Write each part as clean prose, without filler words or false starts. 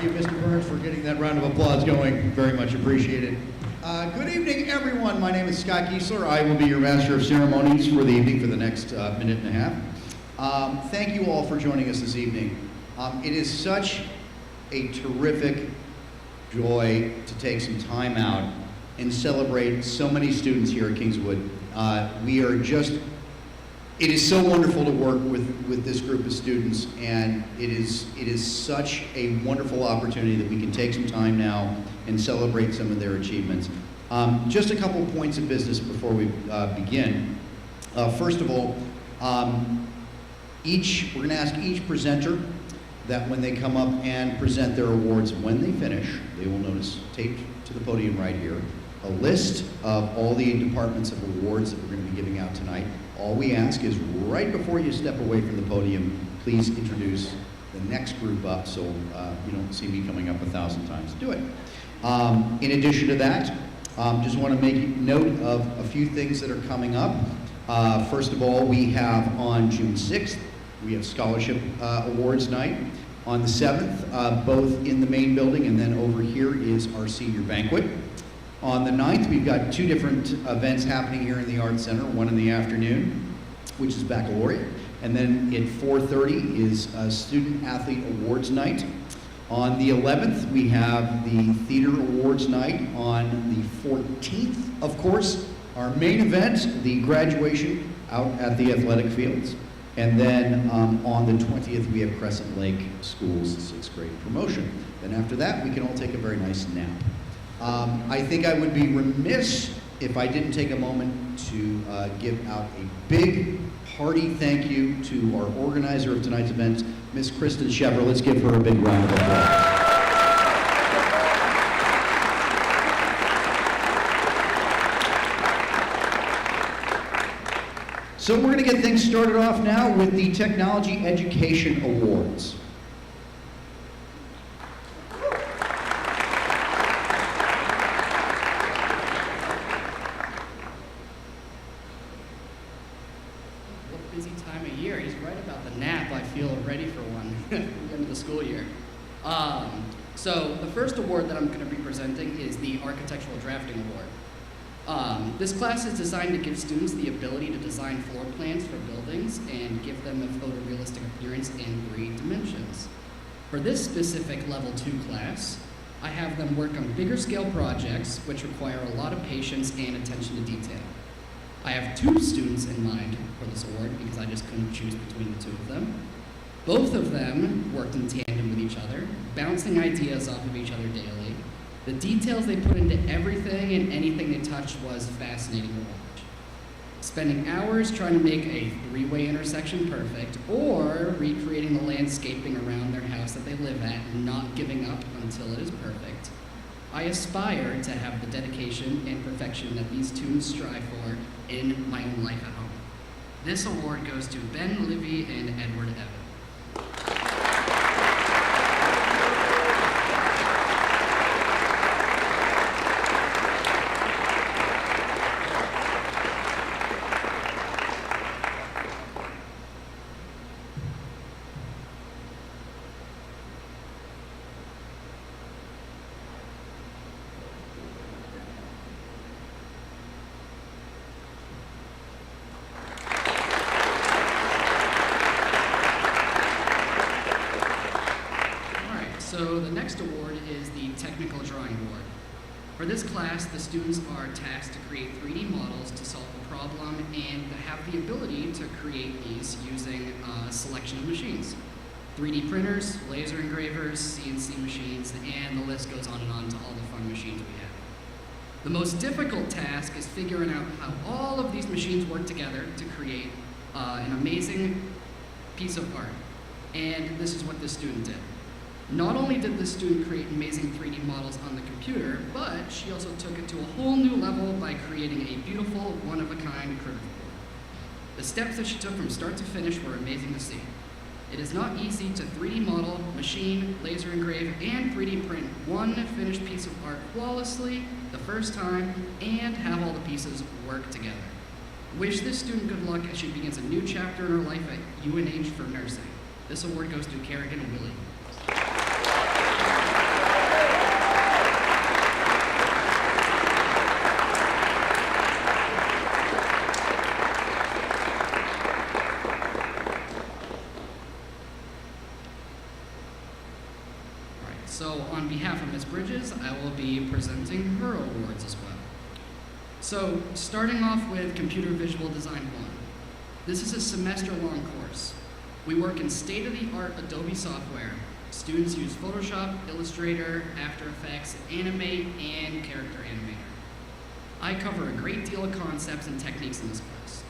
you, Mr. Burns, for getting that round of applause going. Very much appreciated. Good evening, everyone. My name is Scott Giesler. I will be your Master of Ceremonies for the evening for the next minute and a half. Thank you all for joining us this evening. It is such a terrific joy to take some time out and celebrate so many students here at Kingswood. It is so wonderful to work with this group of students, and it is such a wonderful opportunity that we can take some time now and celebrate some of their achievements. Just a couple of points of business before we begin. First of all, we're going to ask each presenter that when they come up and present their awards, when they finish, they will notice taped to the podium right here a list of all the departments of awards that we're going to be giving out tonight. All we ask is right before you step away from the podium, please introduce the next group up so you don't see me coming up 1,000 times. Do it. In addition to that, just want to make note of a few things that are coming up. First of all, we have on June 6th, we have Scholarship Awards Night. On the 7th, both in the main building and then over here is our senior banquet. On the 9th, we've got two different events happening here in the Arts Center, one in the afternoon, which is Baccalaureate, and then at 4:30 is Student Athlete Awards Night. On the 11th, we have the Theater Awards Night. On the 14th, of course, our main event, the graduation out at the athletic fields. And then on the 20th, we have Crescent Lake School's 6th grade promotion. Then after that, we can all take a very nice nap. I think I would be remiss if I didn't take a moment to give out a big hearty thank you to our organizer of tonight's event, Miss Kristen Shevler. Let's give her a big round of applause. So we're going to get things started off now with the Technology Education Awards. Busy time of year. He's right about the nap. I feel ready for one at the end of the school year. So the first award that I'm going to be presenting is the Architectural Drafting Award. This class is designed to give students the ability to design floor plans for buildings and give them a photorealistic appearance in 3 dimensions. For this specific Level 2 class, I have them work on bigger scale projects which require a lot of patience and attention to detail. I have 2 students in mind for this award because I just couldn't choose between the 2 of them. Both of them worked in tandem with each other, bouncing ideas off of each other daily. The details they put into everything and anything they touched was fascinating to watch. Spending hours trying to make a 3-way intersection perfect, or recreating the landscaping around their house that they live at and not giving up until it is perfect. I aspire to have the dedication and perfection that these students strive for in my own life at home. This award goes to Ben Livy and Edward Evan. So the next award is the Technical Drawing Award. For this class, the students are tasked to create 3D models to solve a problem and have the ability to create these using a selection of machines. 3D printers, laser engravers, CNC machines, and the list goes on to all the fun machines we have. The most difficult task is figuring out how all of these machines work together to create an amazing piece of art. And this is what this student did. Not only did this student create amazing 3D models on the computer, but she also took it to a whole new level by creating a beautiful, one-of-a-kind curved board. The steps that she took from start to finish were amazing to see. It is not easy to 3D model, machine, laser engrave, and 3D print one finished piece of art flawlessly the first time and have all the pieces work together. Wish this student good luck as she begins a new chapter in her life at UNH for nursing. This award goes to Kerrigan and Willie. So, starting off with Computer Visual Design 1. This is a semester-long course. We work in state-of-the-art Adobe software. Students use Photoshop, Illustrator, After Effects, Animate, and Character Animator. I cover a great deal of concepts and techniques in this class.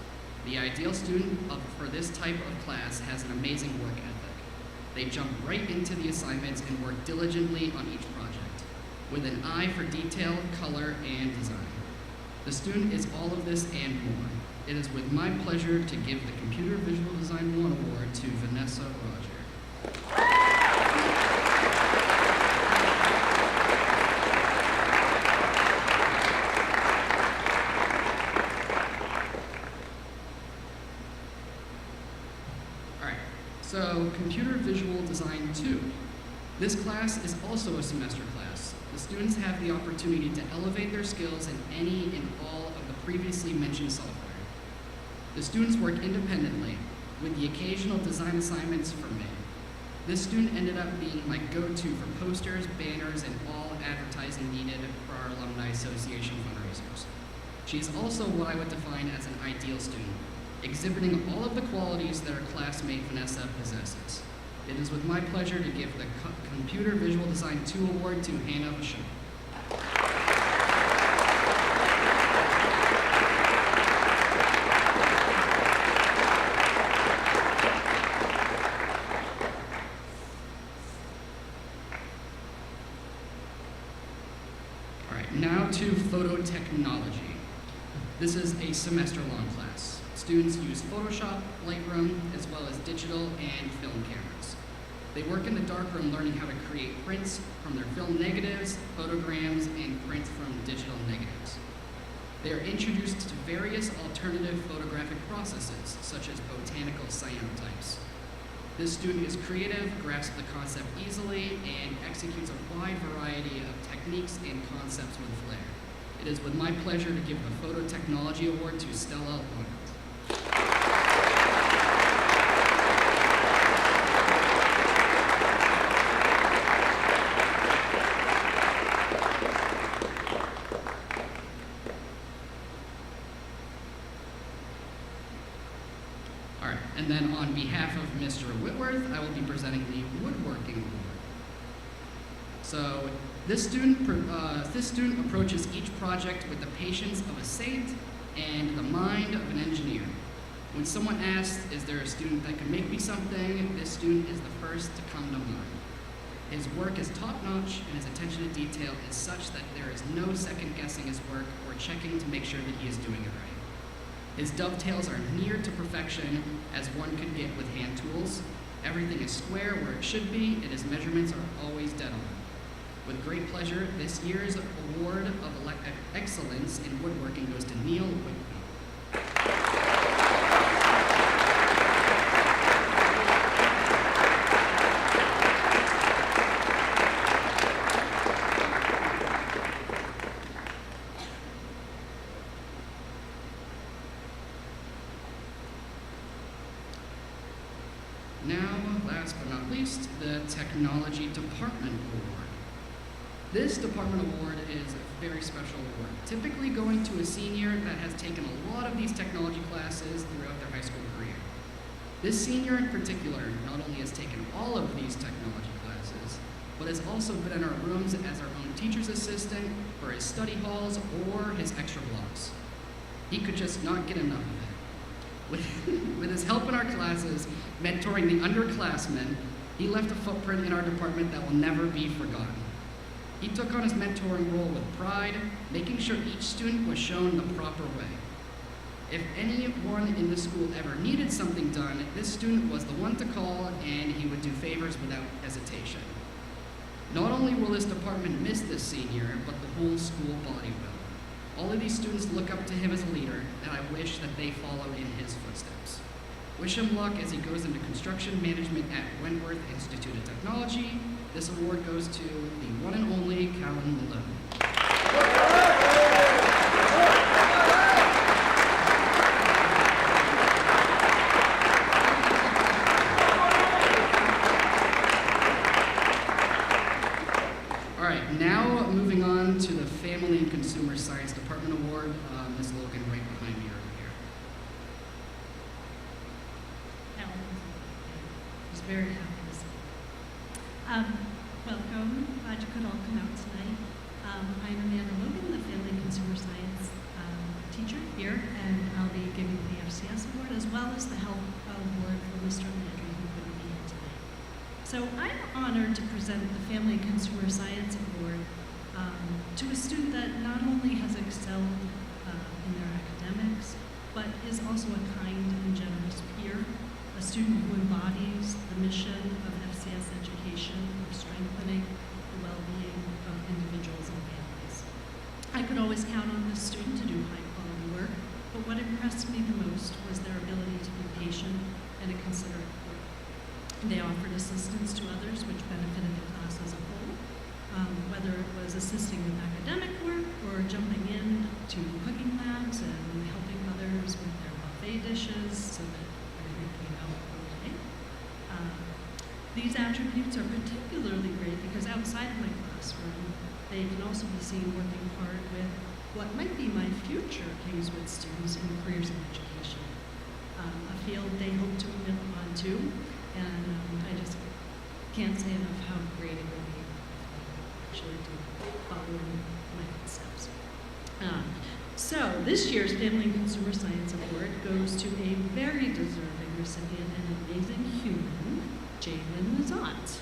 The ideal student for this type of class has an amazing work ethic. They jump right into the assignments and work diligently on each project, with an eye for detail, color, and design. The student is all of this and more. It is with my pleasure to give the Computer Visual Design 1 Award to Vanessa Roger. Alright, so Computer Visual Design 2. This class is also a semester class. The students have the opportunity to elevate their skills in any and all of the previously mentioned software. The students work independently, with the occasional design assignments from me. This student ended up being my go-to for posters, banners, and all advertising needed for our Alumni Association fundraisers. She is also what I would define as an ideal student, exhibiting all of the qualities that our classmate Vanessa possesses. It is with my pleasure to give the Computer Visual Design 2 Award to Hannah Vachon. All right, now to phototechnology. This is a semester-long class. Students use Photoshop, Lightroom, as well as digital and film cameras. They work in the darkroom learning how to create prints from their film negatives, photograms, and prints from digital negatives. They are introduced to various alternative photographic processes, such as botanical cyanotypes. This student is creative, grasps the concept easily, and executes a wide variety of techniques and concepts with flair. It is with my pleasure to give the Phototechnology Award to Stella Lund. All right, and then on behalf of Mr. Whitworth, I will be presenting the Woodworking Award. So this student approaches each project with the patience of a saint and the mind of an engineer. When someone asks, is there a student that can make me something, this student is the first to come to mind. His work is top-notch and his attention to detail is such that there is no second-guessing his work or checking to make sure that he is doing it right. His dovetails are near to perfection as one could get with hand tools. Everything is square where it should be and his measurements are always dead on. With great pleasure, this year's Award of Excellence in Woodworking goes to Neil Whitman. Now, last but not least, the Technology Department Award. This department award is a very special award, typically going to a senior that has taken a lot of these technology classes throughout their high school career. This senior in particular not only has taken all of these technology classes, but has also been in our rooms as our own teacher's assistant for his study halls or his extra blocks. He could just not get enough of it. With his help in our classes, mentoring the underclassmen, he left a footprint in our department that will never be forgotten. He took on his mentoring role with pride, making sure each student was shown the proper way. If anyone in the school ever needed something done, this student was the one to call and he would do favors without hesitation. Not only will this department miss this senior, but the whole school body will. All of these students look up to him as a leader, and I wish that they follow in his footsteps. Wish him luck as he goes into construction management at Wentworth Institute of Technology. This award goes to the one and only Callan Malone. All right, now moving on to the Family and Consumer Science Department Award. Ms. Logan right behind me over here. I was very happy to see you. Welcome. Glad you could all come out tonight. I'm Amanda Logan, the Family and Consumer Science teacher here, and I'll be giving the FCS award as well as the Health Award for Mr. Landry, who couldn't be here tonight. So I'm honored to present the Family and Consumer Science Award to a student that not only has excelled in their academics, but is also a kind and generous peer, a student who embodies the mission of FCS education of strengthening the well-being of individuals and families. I could always count on this student to do high-quality work, but what impressed me the most was their ability to be patient and a considerate group. They offered assistance to others, which benefited the class as a whole, whether it was assisting with academic work or jumping in to cooking labs and helping others with their buffet dishes so that everything came out okay. These attributes are particularly great because outside of my classroom, they can also be seen working hard with what might be my future Kingswood students in careers in education, a field they hope to move on to, and I just can't say enough how great it will be actually to follow in my footsteps. So this year's Family and Consumer Science Award goes to a very deserving recipient and amazing human, Jalen Nazat.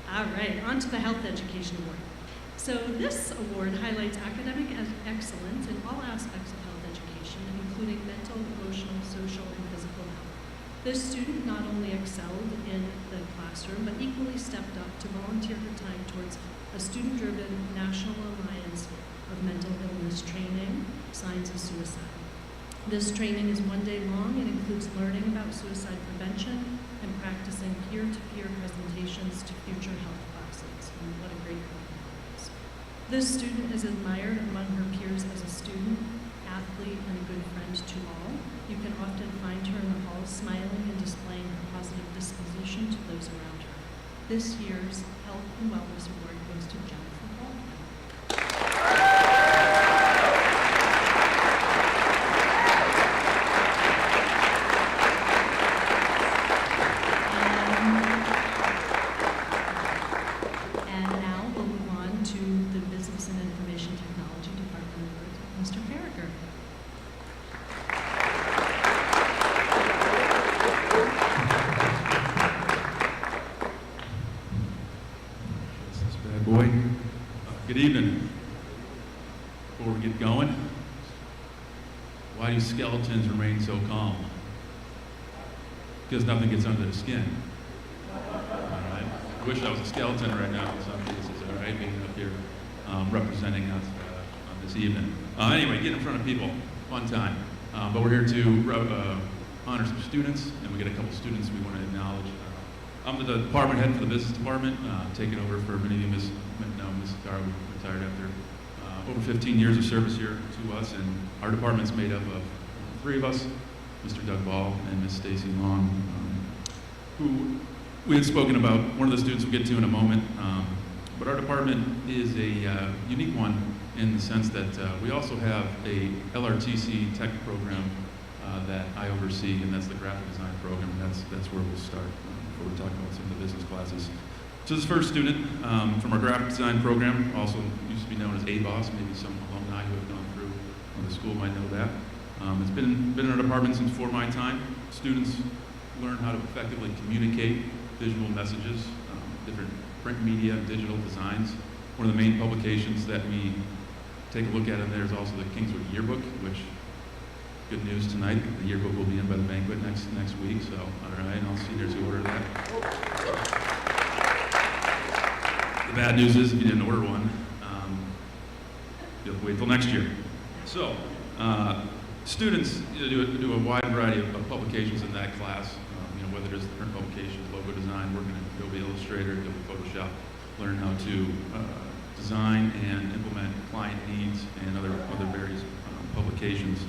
All right, on to the Health Education Award. So this award highlights academic excellence in all aspects of health education, including mental, emotional, social, and physical health. This student not only excelled in the classroom, but equally stepped up to volunteer her time towards a student-driven National Alliance of Mental Illness training, Signs of Suicide. This training is 1 day long and includes learning about suicide prevention and practicing peer-to-peer presentations to future health classes. And what a great program it is. This student is admired among her peers as a student, athlete, and a good friend to all. You can often find her in the halls smiling and displaying her positive disposition to those around her. This year's Health and Wellness Award goes to Jennifer Baldwin. And now we'll move on to the Business and Information Technology Department Award, Mr. Farragher. This bad boy. Good evening. Before we get going, why do skeletons remain so calm? Because nothing gets under the skin. All right. I wish I was a skeleton right now in some cases. All right, being up here representing us on this evening. Anyway, get in front of people, fun time. But we're here to honor some students, and we got a couple students we want to acknowledge. I'm the department head for the business department, taking over for many of you, Ms. Carr, we retired after over 15 years of service here to us, and our department's made up of 3 of us, Mr. Doug Ball and Ms. Stacy Long, who we had spoken about. One of the students we'll get to in a moment, but our department is a unique one in the sense that we also have a LRTC tech program that I oversee, and that's the graphic design program. That's where we'll start before we talk about some of the business classes. So this first student from our graphic design program, also used to be known as ABOS, maybe some alumni who have gone through the school might know that. It's been in our department since before my time. Students learn how to effectively communicate visual messages, different print media, digital designs. One of the main publications that we take a look at in there is also the Kingswood Yearbook, which, good news tonight, the yearbook will be in by the banquet next week, so all right, all seniors who order that. The bad news is if you didn't order one, you'll have to wait till next year. So, students do a wide variety of publications in that class, whether it's the print publications, logo design, working in Adobe Illustrator, Adobe Photoshop, learn how to design and implement client needs and other various publications.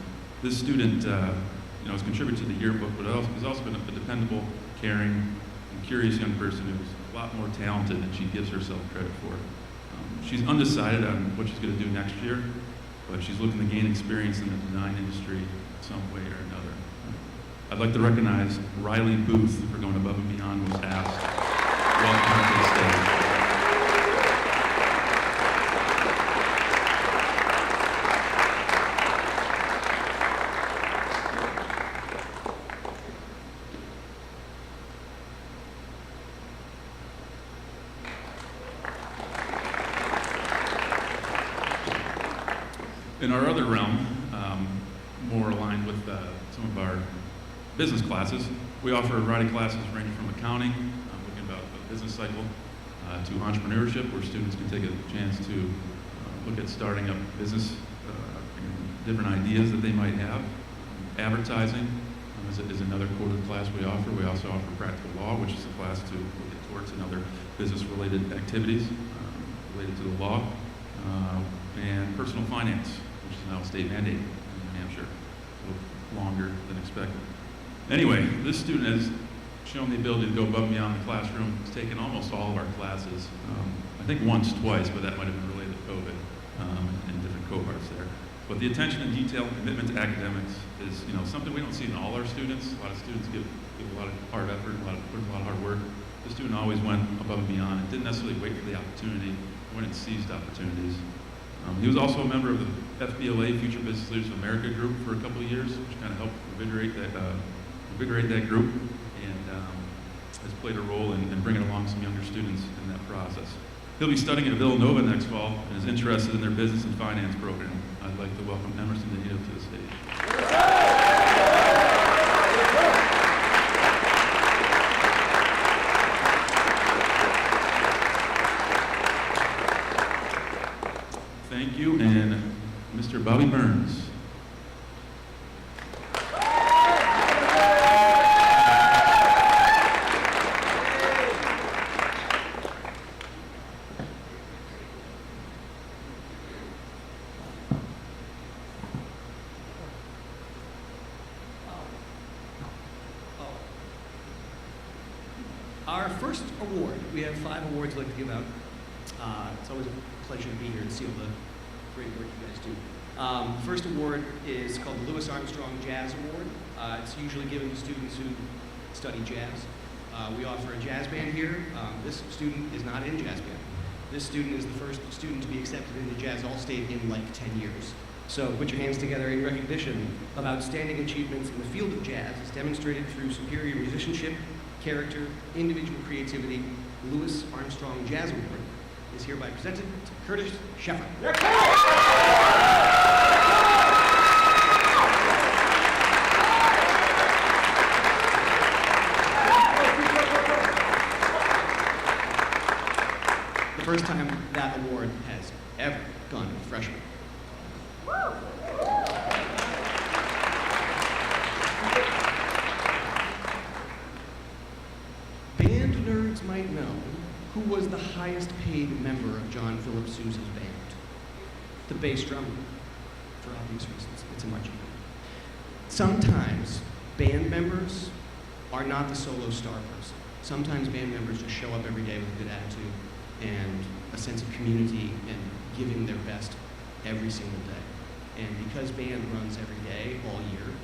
This student, has contributed to the yearbook, but has also been a dependable, caring, and curious young person who's a lot more talented than she gives herself credit for. She's undecided on what she's going to do next year, but she's looking to gain experience in the design industry in some way or another. I'd like to recognize Riley Booth for going above and beyond what was asked. Welcome to the stage. In our other realm, more aligned with some of our business classes, we offer a variety of classes ranging from accounting, looking about the business cycle, to entrepreneurship, where students can take a chance to look at starting up business, different ideas that they might have. Advertising is another core of the class we offer. We also offer practical law, which is a class to look at torts and other business-related activities related to the law, and personal finance, which is now a state mandate in New Hampshire, a little longer than expected. Anyway, this student has shown the ability to go above and beyond the classroom. He's taken almost all of our classes, I think once, twice, but that might have been related to COVID in different cohorts there. But the attention and detail and commitment to academics is, something we don't see in all our students. A lot of students give a lot of hard effort, put in a lot of hard work. The student always went above and beyond and didn't necessarily wait for the opportunity, went and seized opportunities. He was also a member of the FBLA, Future Business Leaders of America group for a couple of years, which kind of helped invigorate that group, and has played a role in bringing along some younger students in that process. He'll be studying at Villanova next fall and is interested in their business and finance program. I'd like to welcome Emerson Danito to the stage. Thank you, and Mr. Bobby Burns. Our first award, we have 5 awards I'd like to give out. It's always a pleasure to be here and see all the great work you guys do. First award is called the Louis Armstrong Jazz Award. It's usually given to students who study jazz. We offer a jazz band here. This student is not in jazz band. This student is the first student to be accepted into Jazz All-State in like 10 years. So put your hands together in recognition of outstanding achievements in the field of jazz as demonstrated through superior musicianship, character, individual creativity. Louis Armstrong Jazz Award is hereby presented to Curtis Sheffer. The first time that award has ever gone to a freshman. Band nerds might know who was the highest paid member of John Philip Sousa's band. The bass drummer, for obvious reasons. It's a marching band. Sometimes band members are not the solo star person. Sometimes band members just show up every day with a good attitude and a sense of community and giving their best every single day. And because band runs every day, all year,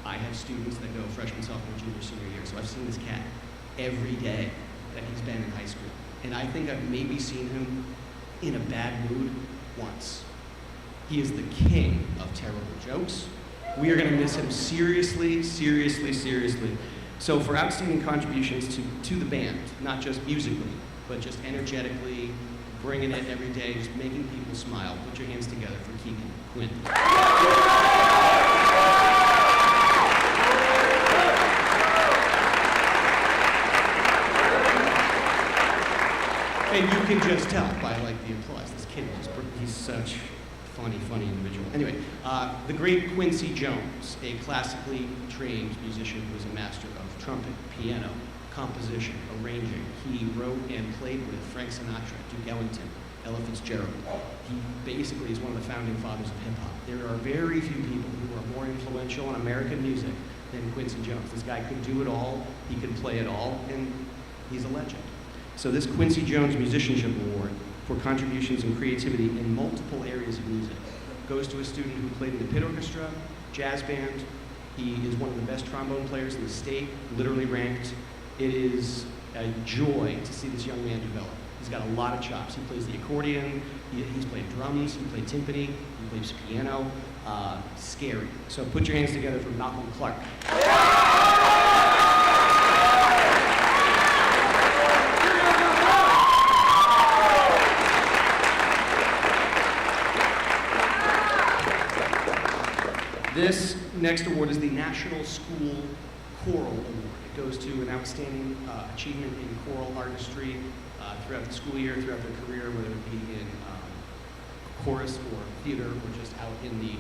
I have students that go freshman, sophomore, junior, senior year. So I've seen this cat every day that he's been in high school. And I think I've maybe seen him in a bad mood once. He is the king of terrible jokes. We are going to miss him seriously, seriously, seriously. So for outstanding contributions to the band, not just musically, but just energetically, bringing it every day, just making people smile, put your hands together for Keegan Quinn. And you can just tell by the applause. This kid he's such funny individual. Anyway, the great Quincy Jones, a classically trained musician who was a master of trumpet, piano, composition, arranging. He wrote and played with Frank Sinatra, Duke Ellington, Ella Fitzgerald. He basically is one of the founding fathers of hip-hop. There are very few people who are more influential in American music than Quincy Jones. This guy could do it all, he could play it all, and he's a legend. So this Quincy Jones Musicianship Award for contributions and creativity in multiple areas of music goes to a student who played in the pit orchestra, jazz band. He is one of the best trombone players in the state, literally ranked. It is a joy to see this young man develop. He's got a lot of chops. He plays the accordion, he's played drums, he played timpani, he plays piano. Scary. So put your hands together for Malcolm Clark. This next award is the National School Choral Award. It goes to an outstanding achievement in choral artistry throughout the school year, throughout their career, whether it be in chorus or theater or just out in the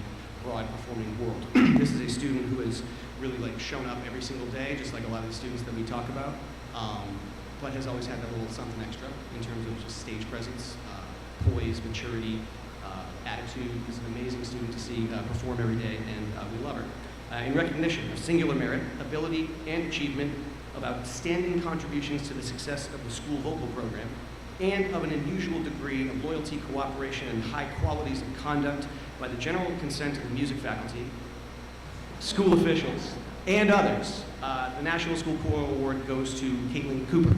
broad performing world. This is a student who has really shown up every single day, just like a lot of the students that we talk about, but has always had that little something extra in terms of just stage presence, poise, maturity, attitude. Is an amazing student to see perform every day, and we love her. In recognition of singular merit, ability, and achievement, of outstanding contributions to the success of the school vocal program, and of an unusual degree of loyalty, cooperation, and high qualities of conduct by the general consent of the music faculty, school officials, and others. The National School Choral Award goes to Caitlin Cooper.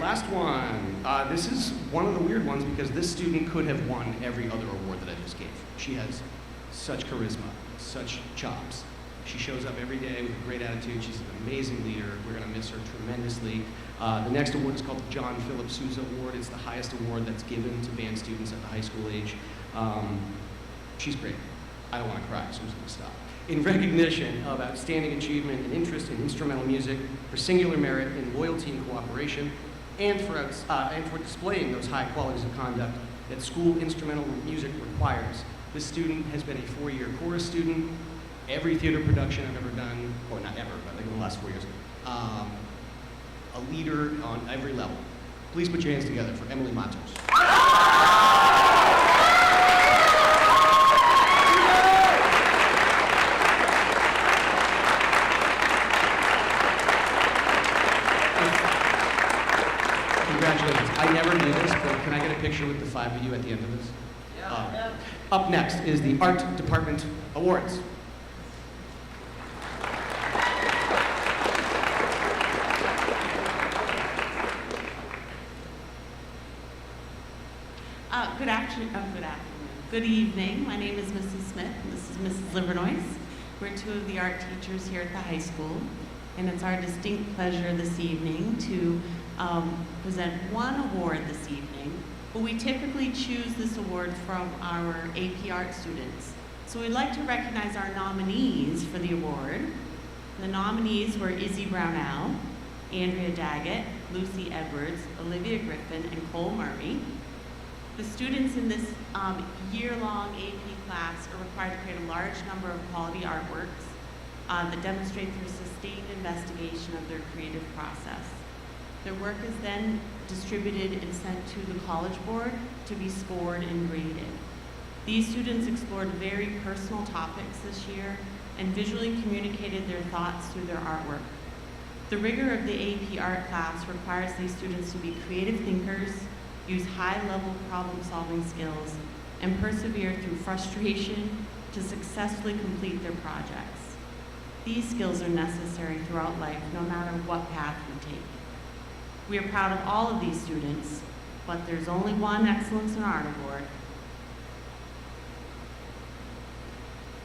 Last one. This is one of the weird ones because this student could have won every other award that I just gave. She has such charisma, such chops. She shows up every day with a great attitude. She's an amazing leader. We're going to miss her tremendously. The next award is called the John Philip Sousa Award. It's the highest award that's given to band students at the high school age. She's great. I don't want to cry, so I'm just going to stop. In recognition of outstanding achievement and interest in instrumental music, for singular merit in loyalty and cooperation, and for displaying those high qualities of conduct that school instrumental music requires. This student has been a 4-year chorus student. Every theater production I've ever done, or not ever, but in the last 4 years, a leader on every level. Please put your hands together for Emily Matos. Congratulations. I never do this, but can I get a picture with the 5 of you at the end of this? Yeah. Up next is the Art Department Awards. Good evening. My name is Mrs. Smith, and this is Mrs. Livernois. We're two of the art teachers here at the high school, and it's our distinct pleasure this evening to present one award this evening, but we typically choose this award from our AP Art students. So we'd like to recognize our nominees for the award. The nominees were Izzy Brownell, Andrea Daggett, Lucy Edwards, Olivia Griffin, and Cole Murray. The students in this year-long AP class are required to create a large number of quality artworks that demonstrate their sustained investigation of their creative process. Their work is then distributed and sent to the College Board to be scored and graded. These students explored very personal topics this year and visually communicated their thoughts through their artwork. The rigor of the AP Art class requires these students to be creative thinkers, use high-level problem-solving skills, and persevere through frustration to successfully complete their projects. These skills are necessary throughout life, no matter what path we take. We are proud of all of these students, but there's only one Excellence in Art Award.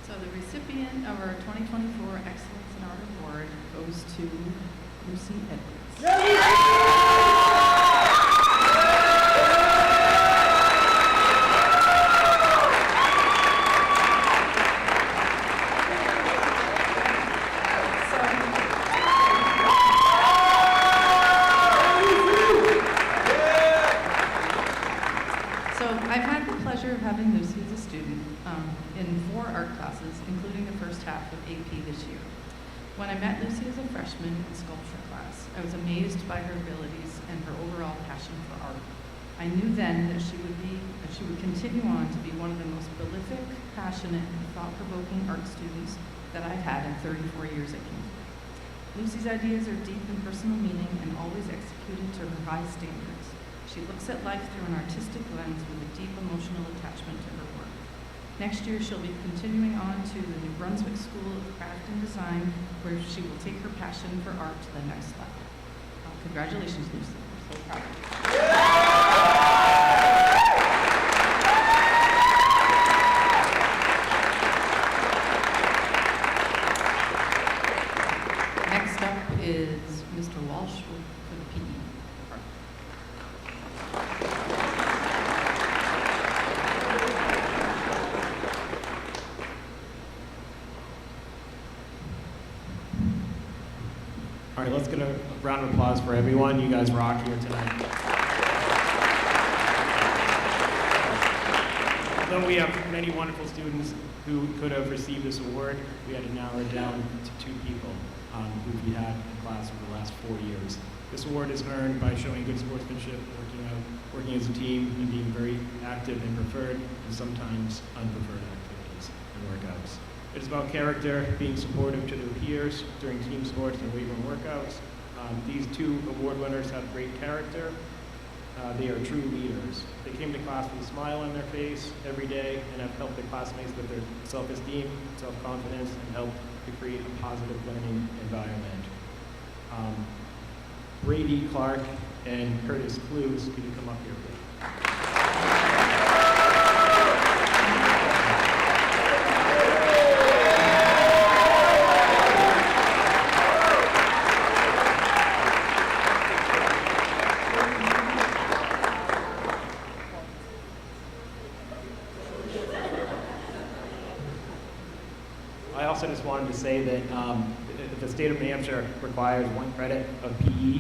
So the recipient of our 2024 Excellence in Art Award goes to Lucy Edwards. So When I met Lucy as a freshman in sculpture class, I was amazed by her abilities and her overall passion for art. I knew then that she would continue on to be one of the most prolific, passionate, and thought-provoking art students that I've had in 34 years at Kingswood. Lucy's ideas are deep in personal meaning and always executed to her high standards. She looks at life through an artistic lens with a deep emotional attachment to her work. Next year, she'll be continuing on to the New Brunswick School of Craft and Design, where she will take her passion for art to the next level. Congratulations, Lucy. We're so proud of you. Next up is Mr. Walsh for the PE department. All right, let's get a round of applause for everyone. You guys rock here tonight. Although we have many wonderful students who could have received this award, we had to narrow it down to 2 people who we had in class over the last 4 years. This award is earned by showing good sportsmanship, working as a team, and being very active in preferred and sometimes unpreferred activities and workouts. It is about character, being supportive to their peers during team sports and weight room workouts. These 2 award winners have great character. They are true leaders. They came to class with a smile on their face every day and have helped their classmates with their self-esteem, self-confidence, and helped to create a positive learning environment. Brady Clark and Curtis Clues, could you come up here, please? I also just wanted to say that the state of New Hampshire requires 1 credit of PE.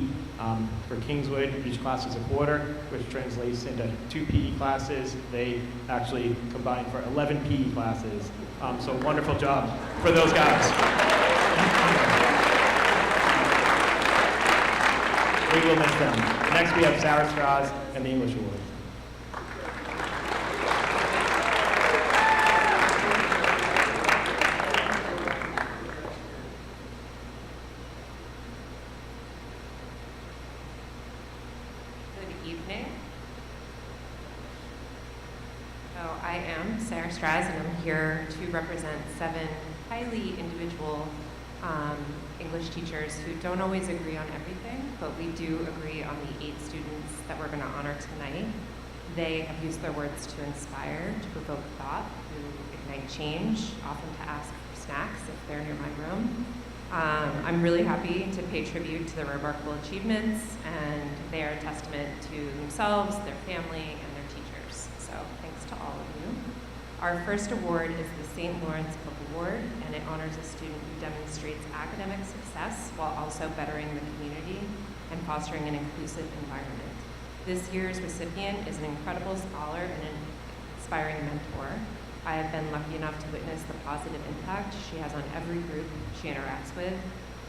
For Kingswood, each class is a quarter, which translates into 2 PE classes. They actually combine for 11 PE classes. So wonderful job for those guys. We will miss them. Next we have Sarah Strauss and the English Award. I am Sarah Straz, and I'm here to represent 7 highly individual English teachers who don't always agree on everything, but we do agree on the 8 students that we're going to honor tonight. They have used their words to inspire, to provoke thought, to ignite change, often to ask for snacks if they're near my room. I'm really happy to pay tribute to their remarkable achievements, and they are a testament to themselves, their family, and their teachers. So thanks to all of you. Our first award is the St. Lawrence Book Award, and it honors a student who demonstrates academic success while also bettering the community and fostering an inclusive environment. This year's recipient is an incredible scholar and an inspiring mentor. I have been lucky enough to witness the positive impact she has on every group she interacts with.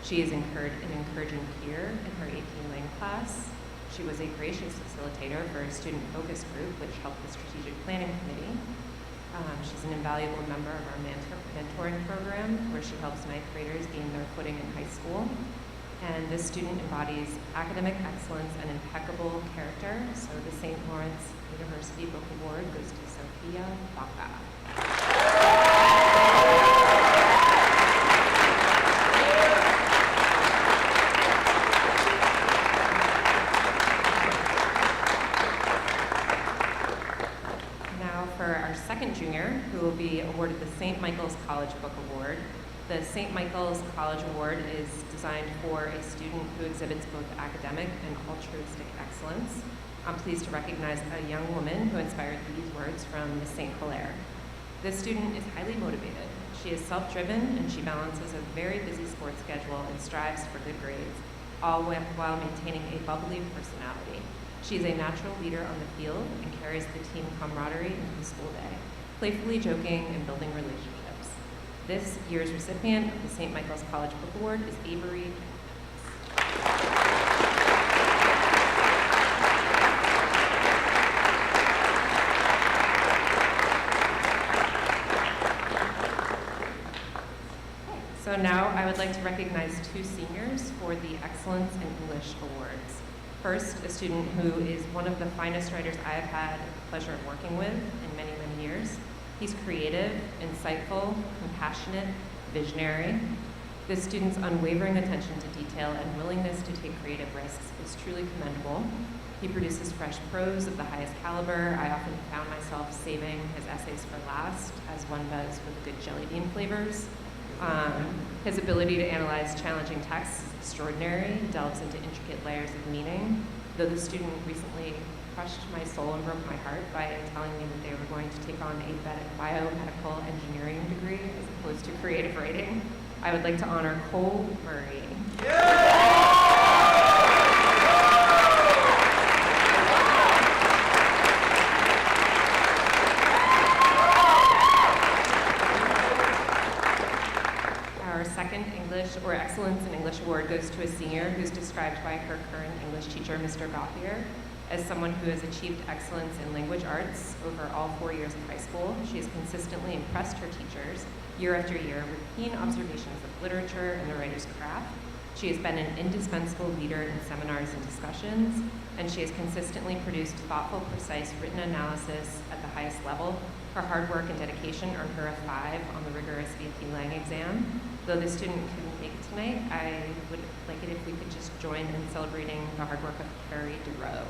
She is an encouraging peer in her AP Lang class. She was a gracious facilitator for a student focus group, which helped the strategic planning committee. She's an invaluable member of our mentoring program, where she helps 9th graders gain their footing in high school. And this student embodies academic excellence and impeccable character, so the St. Lawrence University Book Award goes to Sophia Baca. Now for our second junior, who will be awarded the St. Michael's College Book Award. The St. Michael's College Award is designed for a student who exhibits both academic and altruistic excellence. I'm pleased to recognize a young woman who inspired these words from Miss St. Hilaire. This student is highly motivated. She is self-driven, and she balances a very busy sports schedule and strives for good grades, all while maintaining a bubbly personality. She is a natural leader on the field and carries the team camaraderie into the school day, playfully joking and building relationships. This year's recipient of the St. Michael's College Book Award is Avery. So now I would like to recognize 2 seniors for the Excellence in English Awards. First, a student who is one of the finest writers I have had the pleasure of working with in many, many years. He's creative, insightful, compassionate, visionary. This student's unwavering attention to detail and willingness to take creative risks is truly commendable. He produces fresh prose of the highest caliber. I often found myself saving his essays for last, as one does with good jelly bean flavors. His ability to analyze challenging texts is extraordinary. He delves into intricate layers of meaning. Though the student recently crushed my soul and broke my heart by telling me that they were going to take on a biomedical engineering degree as opposed to creative writing, I would like to honor Cole Murray. Our second English or Excellence in English Award goes to a senior who's described by her current English teacher, Mr. Gauthier, as someone who has achieved excellence in language arts over all 4 years of high school. She has consistently impressed her teachers year after year with keen observations of literature and the writer's craft. She has been an indispensable leader in seminars and discussions, and she has consistently produced thoughtful, precise written analysis at the highest level. Her hard work and dedication earned her a 5 on the rigorous VP Lang exam. Though this student couldn't make it tonight, I would like it if we could just join in celebrating the hard work of Carrie DeRoe.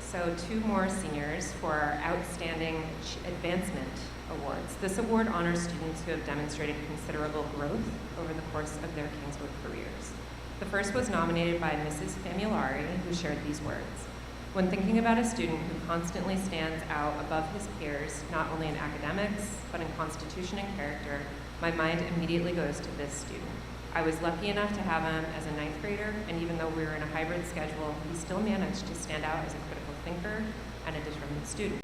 So 2 more seniors for our Outstanding Advancement Awards. This award honors students who have demonstrated considerable growth over the course of their Kingswood careers. The first was nominated by Mrs. Famulari, who shared these words. When thinking about a student who constantly stands out above his peers, not only in academics, but in constitution and character, my mind immediately goes to this student. I was lucky enough to have him as a 9th grader, and even though we were in a hybrid schedule, he still managed to stand out as a critical thinker and a determined student.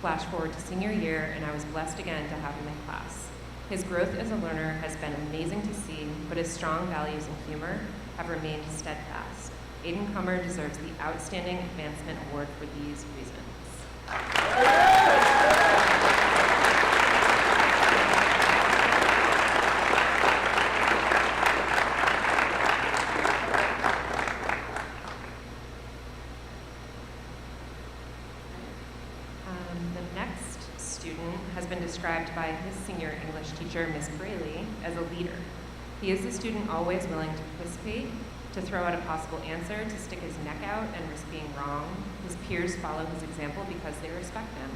Flash forward to senior year, and I was blessed again to have him in class. His growth as a learner has been amazing to see, but his strong values and humor have remained steadfast. Aiden Kummer deserves the Outstanding Advancement Award for these reasons. The next student has been described by his senior English teacher, Miss Braley, as a leader. He is a student always willing to participate, to throw out a possible answer, to stick his neck out and risk being wrong. His peers follow his example because they respect him.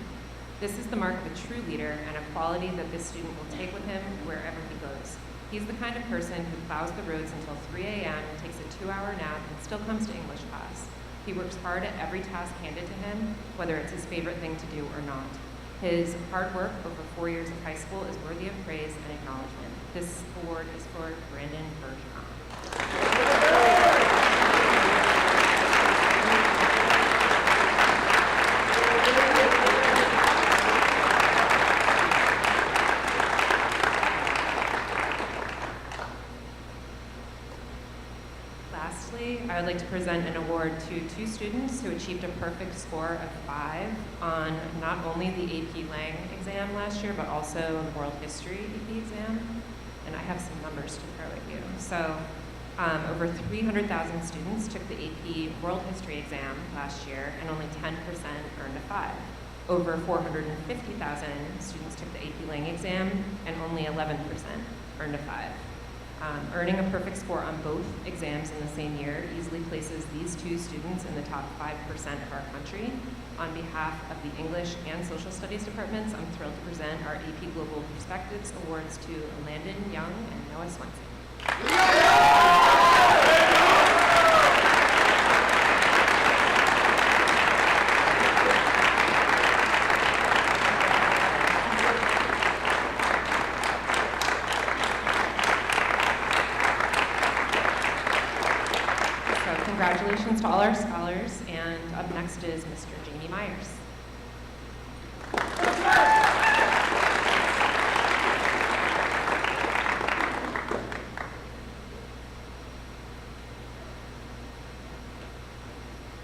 This is the mark of a true leader and a quality that this student will take with him wherever he goes. He's the kind of person who plows the roads until 3 a.m., takes a 2-hour nap, and still comes to English class. He works hard at every task handed to him, whether it's his favorite thing to do or not. His hard work over 4 years of high school is worthy of praise and acknowledgement. This award is for Brandon Bergeron. Lastly, I would like to present an award to 2 students who achieved a perfect score of 5 on not only the AP Lang exam last year, but also the World History AP exam. And I have some numbers to throw at you. So over 300,000 students took the AP World History exam last year, and only 10% earned a 5. Over 450,000 students took the AP Lang exam, and only 11% earned a 5. Earning a perfect score on both exams in the same year easily places these 2 students in the top 5% of our country. On behalf of the English and Social Studies departments, I'm thrilled to present our AP Global Perspectives Awards to Landon Young and Noah Swenson. Congratulations to all our scholars Myers.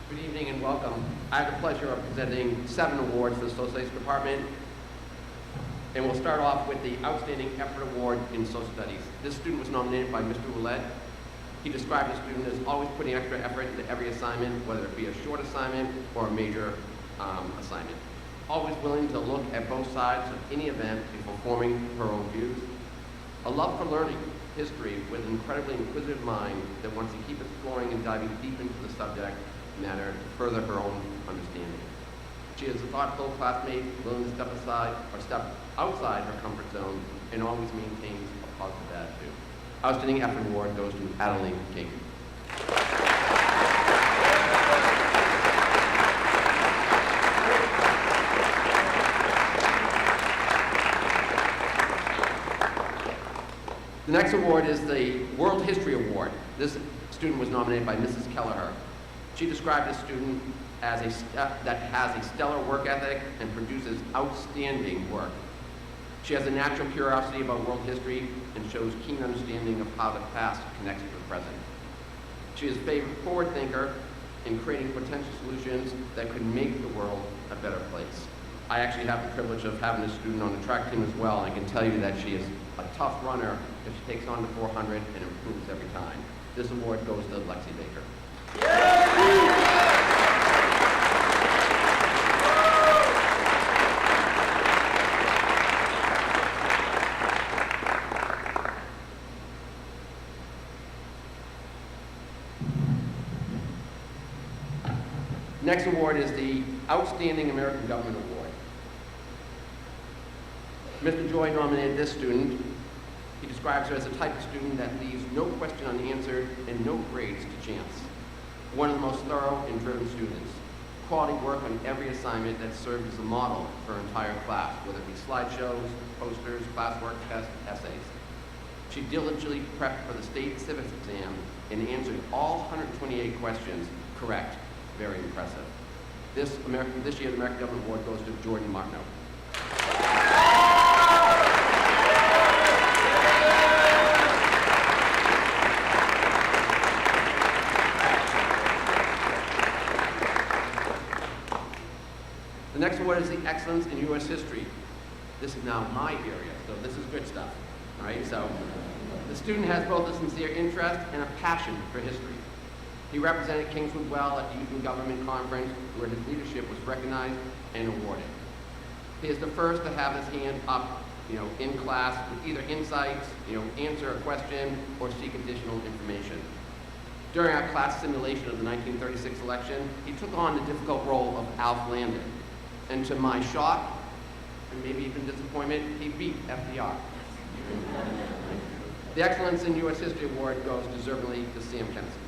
Good evening and welcome. I have the pleasure of presenting 7 awards for the Social Studies Department. And we'll start off with the Outstanding Effort Award in Social Studies. This student was nominated by Mr. Ouellette. He described the student as always putting extra effort into every assignment, whether it be a short assignment or a major assignment. Always willing to look at both sides of any event before forming her own views. A love for learning history with an incredibly inquisitive mind that wants to keep exploring and diving deep into the subject matter to further her own understanding. She is a thoughtful classmate, willing to step aside or step outside her comfort zone, and always maintains a positive attitude. Outstanding Effort Award goes to Adeline King. The next award is the World History Award. This student was nominated by Mrs. Kelleher. She described the student as that has a stellar work ethic and produces outstanding work. She has a natural curiosity about world history and shows keen understanding of how the past connects to the present. She is a forward thinker in creating potential solutions that could make the world a better place. I actually have the privilege of having a student on the track team as well, and I can tell you that she is a tough runner if she takes on the 400 and improves every time. This award goes to Lexi Baker. Next award is the Outstanding American Government Award. Mr. Joy nominated this student. He describes her as the type of student that leaves no question unanswered and no grades to chance. One of the most thorough and driven students. Quality work on every assignment that served as a model for her entire class, whether it be slideshows, posters, classwork, tests, essays. She diligently prepped for the state civics exam and answered all 128 questions correct. Very impressive. This year's American Government Award goes to Jordan Martineau. The next award is the Excellence in U.S. History. This is now my area, so this is good stuff. All right, so the student has both a sincere interest and a passion for history. He represented Kingswood well at the Youth and Government Conference, where his leadership was recognized and awarded. He is the first to have his hand up, in class with either insights, answer a question, or seek additional information. During our class simulation of the 1936 election, he took on the difficult role of Alf Landon. And to my shock, and maybe even disappointment, he beat FDR. The Excellence in U.S. History Award goes deservedly to Sam Kennison.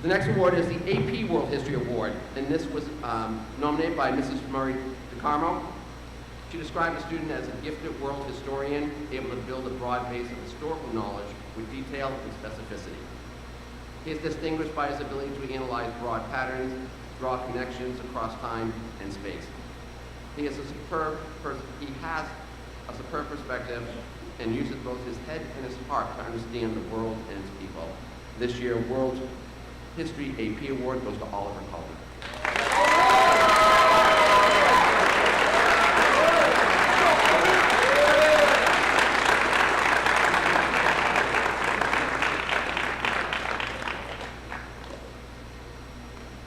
The next award is the AP World History Award, and this was nominated by Mrs. Murray DeCarmo. She described the student as a gifted world historian, able to build a broad base of historical knowledge with detail and specificity. He is distinguished by his ability to analyze broad patterns, draw connections across time and space. He has a superb perspective and uses both his head and his heart to understand the world and its people. This year, World History AP Award goes to Oliver Cullen.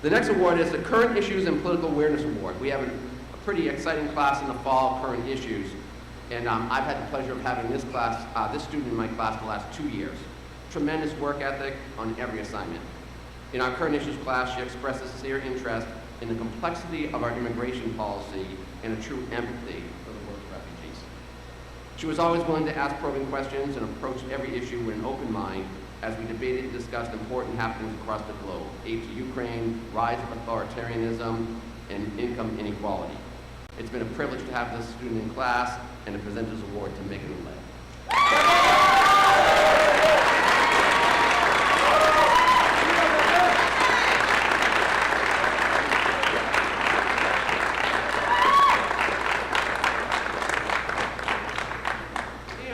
The next award is the Current Issues and Political Awareness Award. We have a pretty exciting class in the fall, Current Issues, and I've had the pleasure of having this student in my class for the last 2 years. Tremendous work ethic on every assignment. In our Current Issues class, she expresses sincere interest in the complexity of our immigration policy and a true empathy for the work of refugees. She was always willing to ask probing questions and approach every issue with an open mind, as we debated and discussed important happenings across the globe: aid to Ukraine, rise of authoritarianism, and income inequality. It's been a privilege to have this student in class and the Presenters Award to make it a lay.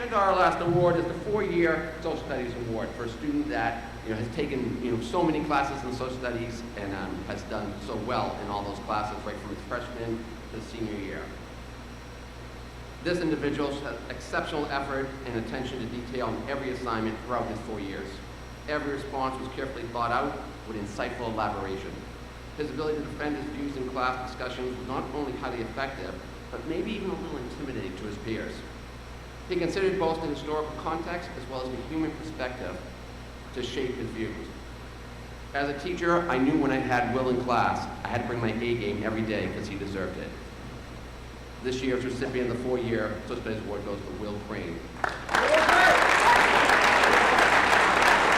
And our last award is the 4-year Social Studies Award for a student that has taken so many classes in social studies and has done so well in all those classes, right from his freshman to senior year. This individual has exceptional effort and attention to detail in every assignment throughout his 4 years. Every response was carefully thought out with insightful elaboration. His ability to defend his views in class discussions was not only highly effective, but maybe even a little intimidating to his peers. He considered both the historical context as well as the human perspective to shape his views. As a teacher, I knew when I had Will in class, I had to bring my A game every day because he deserved it. This year's recipient of the 4-year Social Studies Award goes to Will Crane.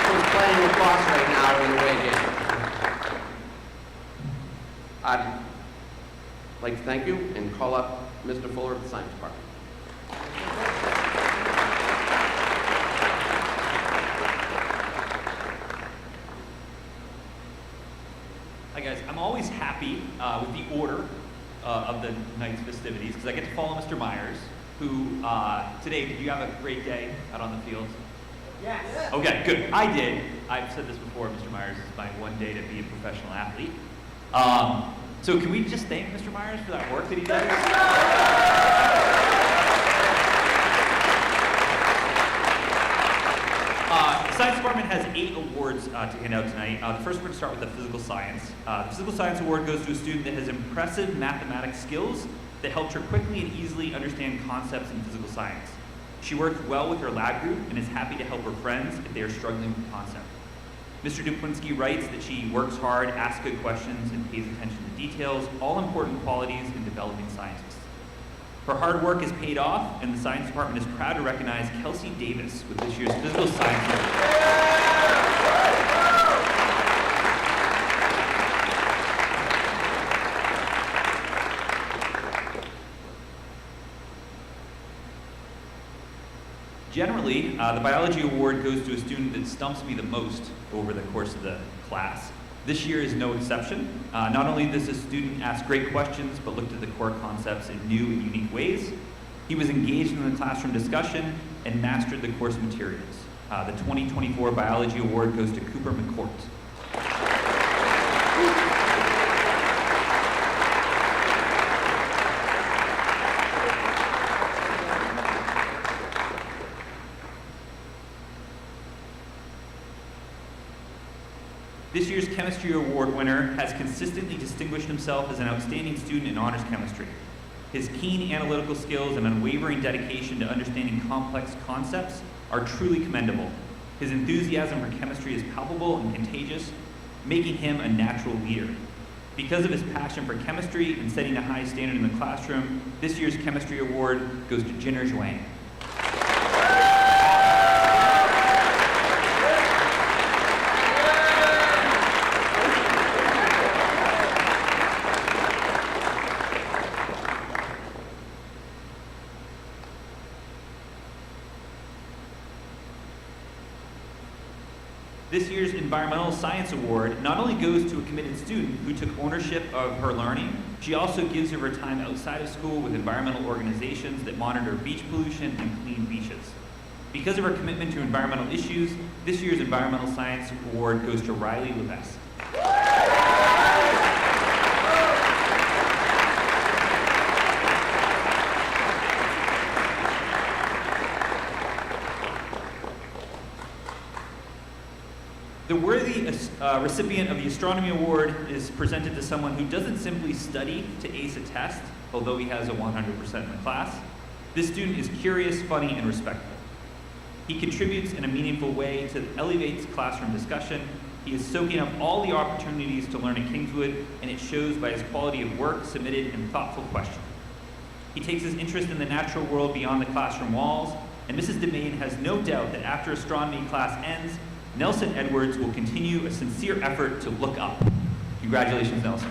Who's playing lacrosse right now in the away game. I'd like to thank you and call up Mr. Fuller of the Science Department. Hi guys, I'm always happy with the order of the night's festivities because I get to follow Mr. Myers, who today, did you have a great day out on the field? Yes. Okay, good. I did. I've said this before, Mr. Myers is my one day to be a professional athlete. So can we just thank Mr. Myers for that work that he does? The Science Department has 8 awards to hand out tonight. The first, we're going to start with the Physical Science. The Physical Science Award goes to a student that has impressive mathematics skills that helped her quickly and easily understand concepts in physical science. She worked well with her lab group and is happy to help her friends if they are struggling with the concept. Mr. Duplinski writes that she works hard, asks good questions, and pays attention to details, all important qualities in developing scientists. Her hard work has paid off, and the Science Department is proud to recognize Kelsey Davis with this year's Physical Science Award. Generally, the Biology Award goes to a student that stumps me the most over the course of the class. This year is no exception. Not only does this student ask great questions, but looked at the core concepts in new and unique ways. He was engaged in the classroom discussion and mastered the course materials. The 2024 Biology Award goes to Cooper McCourt. This year's Chemistry Award winner has consistently distinguished himself as an outstanding student in honors chemistry. His keen analytical skills and unwavering dedication to understanding complex concepts are truly commendable. His enthusiasm for chemistry is palpable and contagious, making him a natural leader. Because of his passion for chemistry and setting a high standard in the classroom, this year's Chemistry Award goes to Jinner Zhuang. This year's Environmental Science Award not only goes to a committed student who took ownership of her learning, she also gives of her time outside of school with environmental organizations that monitor beach pollution and clean beaches. Because of her commitment to environmental issues, this year's Environmental Science Award goes to Riley Levesque. The worthy recipient of the Astronomy Award is presented to someone who doesn't simply study to ace a test, although he has a 100% in the class. This student is curious, funny, and respectful. He contributes in a meaningful way to elevates classroom discussion. He is soaking up all the opportunities to learn at Kingswood, and it shows by his quality of work submitted and thoughtful questions. He takes his interest in the natural world beyond the classroom walls, and Mrs. Demain has no doubt that after astronomy class ends, Nelson Edwards will continue a sincere effort to look up. Congratulations, Nelson.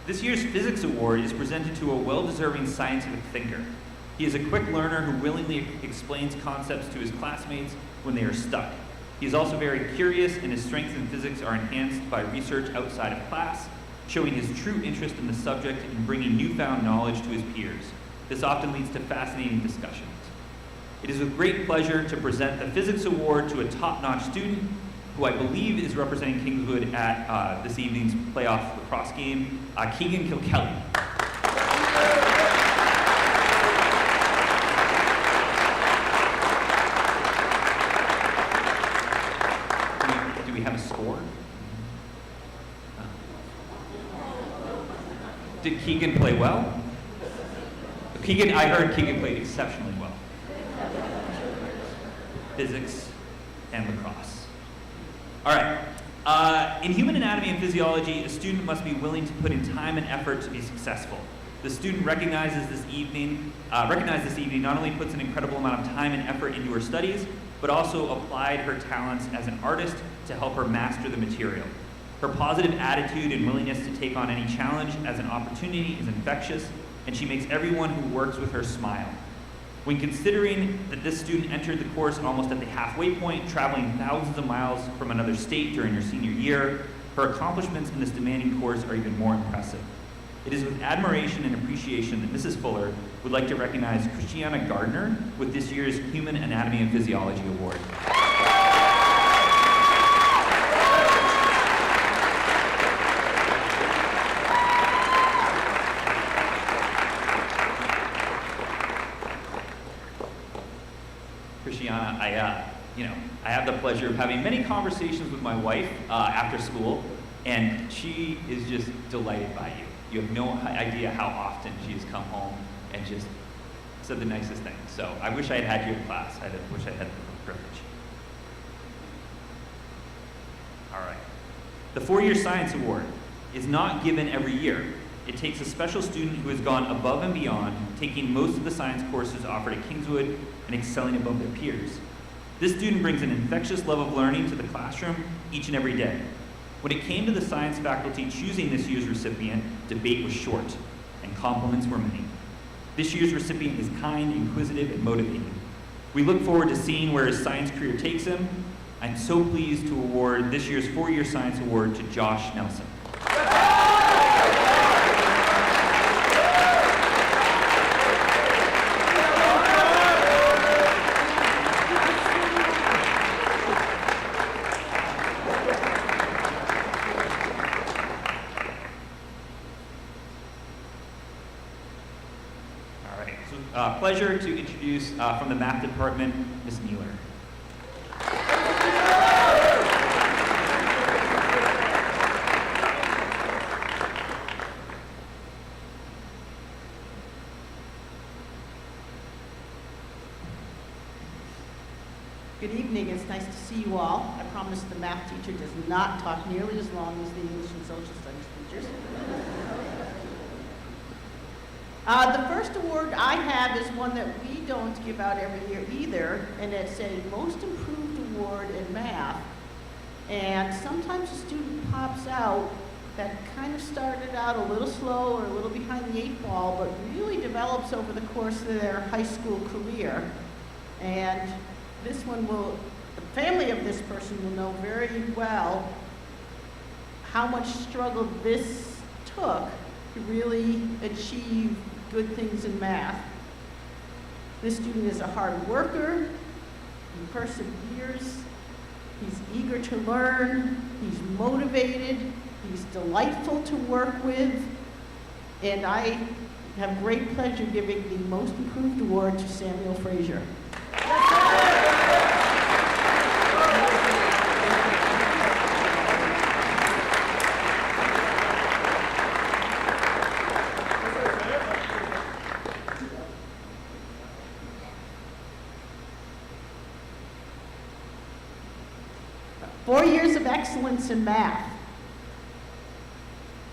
This year's Physics Award is presented to a well-deserving scientific thinker. He is a quick learner who willingly explains concepts to his classmates when they are stuck. He is also very curious, and his strengths in physics are enhanced by research outside of class, showing his true interest in the subject and bringing newfound knowledge to his peers. This often leads to fascinating discussions. It is with great pleasure to present the Physics Award to a top-notch student who I believe is representing Kingswood at this evening's playoff lacrosse game, Keegan Kilkelly. Do we have a score? Did Keegan play well? I heard Keegan played exceptionally well. Physics and lacrosse. All right. In human anatomy and physiology, a student must be willing to put in time and effort to be successful. The student recognized this evening not only puts an incredible amount of time and effort into her studies, but also applied her talents as an artist to help her master the material. Her positive attitude and willingness to take on any challenge as an opportunity is infectious, and she makes everyone who works with her smile. When considering that this student entered the course almost at the halfway point, traveling thousands of miles from another state during her senior year, her accomplishments in this demanding course are even more impressive. It is with admiration and appreciation that Mrs. Fuller would like to recognize Christiana Gardner with this year's Human Anatomy and Physiology Award. Christiana, I have the pleasure of having many conversations with my wife after school, and she is just delighted by you. You have no idea how often she has come home and just said the nicest things. So I wish I had you in class. I wish I had the privilege. All right. The 4-year Science Award is not given every year. It takes a special student who has gone above and beyond, taking most of the science courses offered at Kingswood and excelling above their peers. This student brings an infectious love of learning to the classroom each and every day. When it came to the science faculty choosing this year's recipient, debate was short, and compliments were many. This year's recipient is kind, inquisitive, and motivating. We look forward to seeing where his science career takes him. I'm so pleased to award this year's 4-year Science Award to Josh Nelson. Pleasure to introduce from the math department, Ms. Neeler. Good evening. It's nice to see you all. I promise the math teacher does not talk nearly as long as the English and social studies teachers. The first award I have is one that we don't give out every year either, and it's a Most Improved Award in Math. And sometimes a student pops out that kind of started out a little slow or a little behind the 8 ball, but really develops over the course of their high school career. And this one the family of this person will know very well how much struggle this took to really achieve good things in math. This student is a hard worker, he perseveres, he's eager to learn, he's motivated, he's delightful to work with, and I have great pleasure giving the Most Improved Award to Samuel Frazier. 4 years of excellence in math.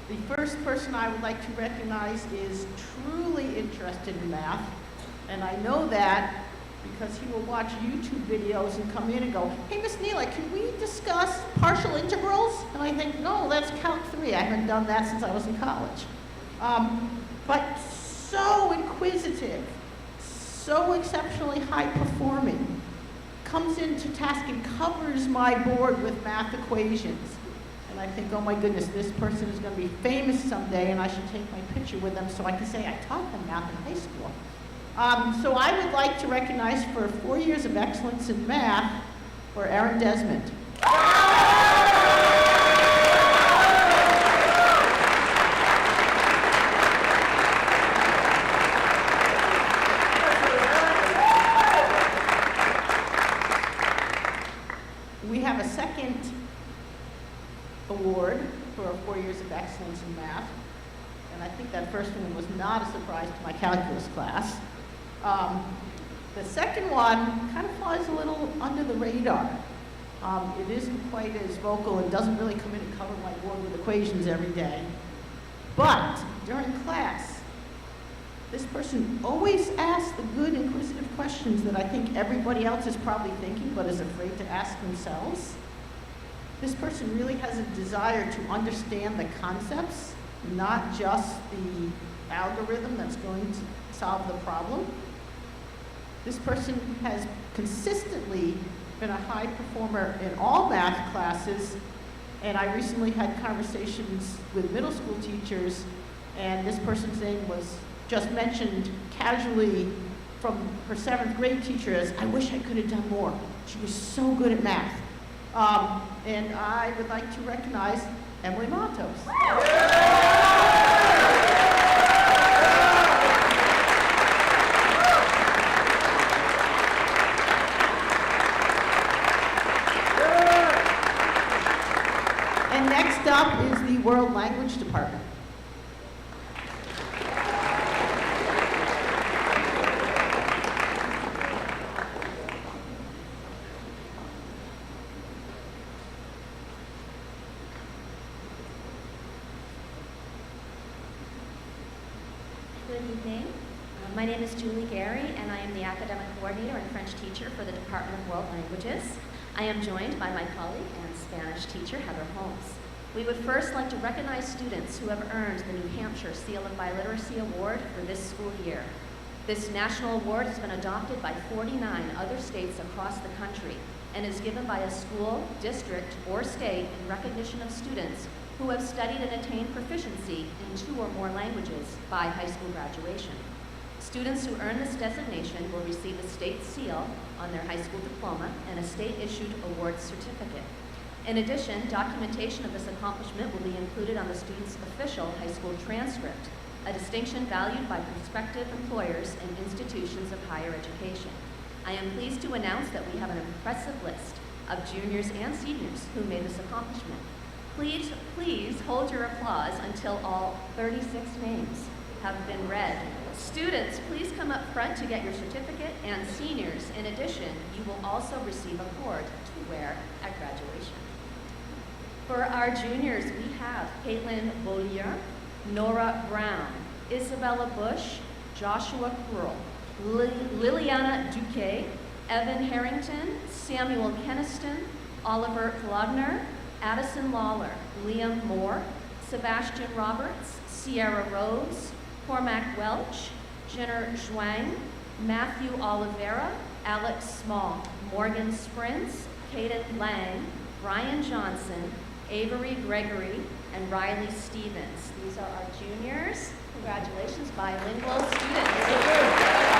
The first person I would like to recognize is truly interested in math, and I know that because he will watch YouTube videos and come in and go, hey, Miss Neela, can we discuss partial integrals? And I think, no, that's count 3. I haven't done that since I was in college. But so inquisitive, so exceptionally high performing, comes into task and covers my board with math equations. And I think, oh my goodness, this person is going to be famous someday, and I should take my picture with them so I can say I taught them math in high school. So I would like to recognize for 4 years of excellence in math for Aaron Desmond. We have a second award for 4 years of excellence in math, and I think that first one was not a surprise to my calculus class. The second one kind of flies a little under the radar. It isn't quite as vocal and doesn't really come in and cover my board with equations every day. But during class, this person always asks the good inquisitive questions that I think everybody else is probably thinking but is afraid to ask themselves. This person really has a desire to understand the concepts, not just the algorithm that's going to solve the problem. This person has consistently been a high performer in all math classes, and I recently had conversations with middle school teachers, and this person's name was just mentioned casually from her 7th grade teacher as, I wish I could have done more. She was so good at math. And I would like to recognize Emily Matos. And next up is the World Language Department. Good evening. My name is Julie Gary, and I am the academic coordinator and French teacher for the Department of World Languages. I am joined by my colleague and Spanish teacher, Heather Holmes. We would first like to recognize students who have earned the New Hampshire Seal of Biliteracy Award for this school year. This national award has been adopted by 49 other states across the country and is given by a school, district, or state in recognition of students who have studied and attained proficiency in 2 or more languages by high school graduation. Students who earn this designation will receive a state seal on their high school diploma and a state-issued award certificate. In addition, documentation of this accomplishment will be included on the student's official high school transcript, a distinction valued by prospective employers and institutions of higher education. I am pleased to announce that we have an impressive list of juniors and seniors who made this accomplishment. Please hold your applause until all 36 names have been read. Students, please come up front to get your certificate, and seniors, in addition, you will also receive a cord to wear at graduation. For our juniors, we have Caitlin Beaulieu, Nora Brown, Isabella Bush, Joshua Krull, Liliana Duque, Evan Harrington, Samuel Keniston, Oliver Klodner, Addison Lawler, Liam Moore, Sebastian Roberts, Sierra Rose, Cormac Welch, Jenner Zhuang, Matthew Oliveira, Alex Small, Morgan Sprintz, Kaden Lang, Brian Johnson, Avery Gregory, and Riley Stevens. These are our juniors. Congratulations, bilingual students.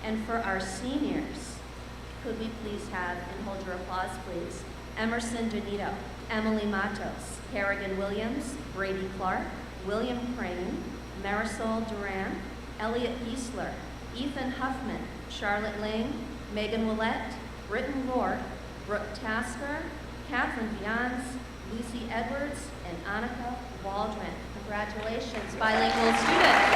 And for our seniors, could we please have, and hold your applause please, Emerson Donito, Emily Matos, Harrigan Williams, Brady Clark, William Crane, Marisol Duran, Elliot Giesler, Ethan Huffman, Charlotte Ling, Megan Willett, Britton Rourke, Brooke Tasker, Catherine Vians, Lucy Edwards, and Annika Waldron. Congratulations, bilingual students.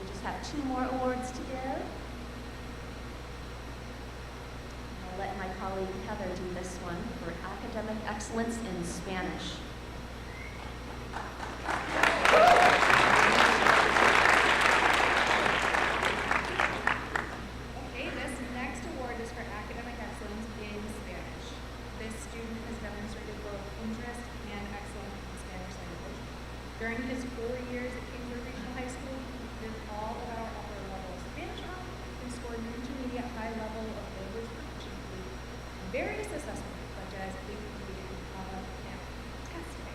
We just have 2 more awards to give. I'll let my colleague Heather do this one for academic excellence in Spanish. Okay, this next award is for academic excellence in Spanish. This student has demonstrated both interest and excellence in Spanish language. During his 4 years at Kingswood Regional High School, he did all of our upper level Spanish on and scored an intermediate high level of language proficiency in various assessments such as APT and testing.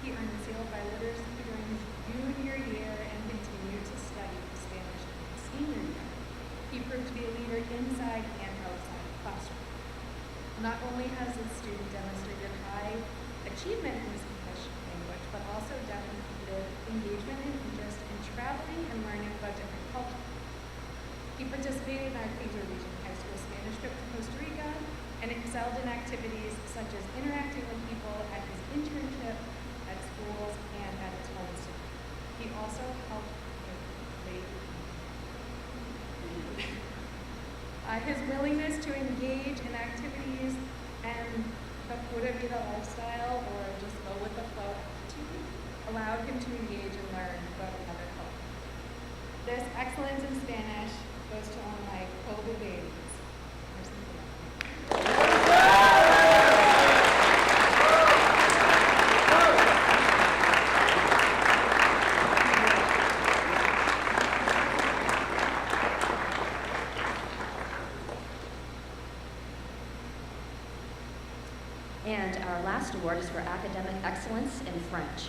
He earned the seal by literacy during his junior year and continued to study Spanish in his senior year. He proved to be a leader inside and outside the classroom. Not only has this student demonstrated high achievement in his English language, but also demonstrated engagement and interest in traveling and learning about different cultures. He participated in our Kingswood Regional High School Spanish trip to Costa Rica and excelled in activities such as interacting with people at his internship, at schools, and at his home school. He also helped with his willingness to engage in activities and the pura vida lifestyle, or just go with the flow attitude, allowed him to engage and learn about another culture. This excellence in Spanish goes to all my COVID babies. And our last award is for academic excellence in French.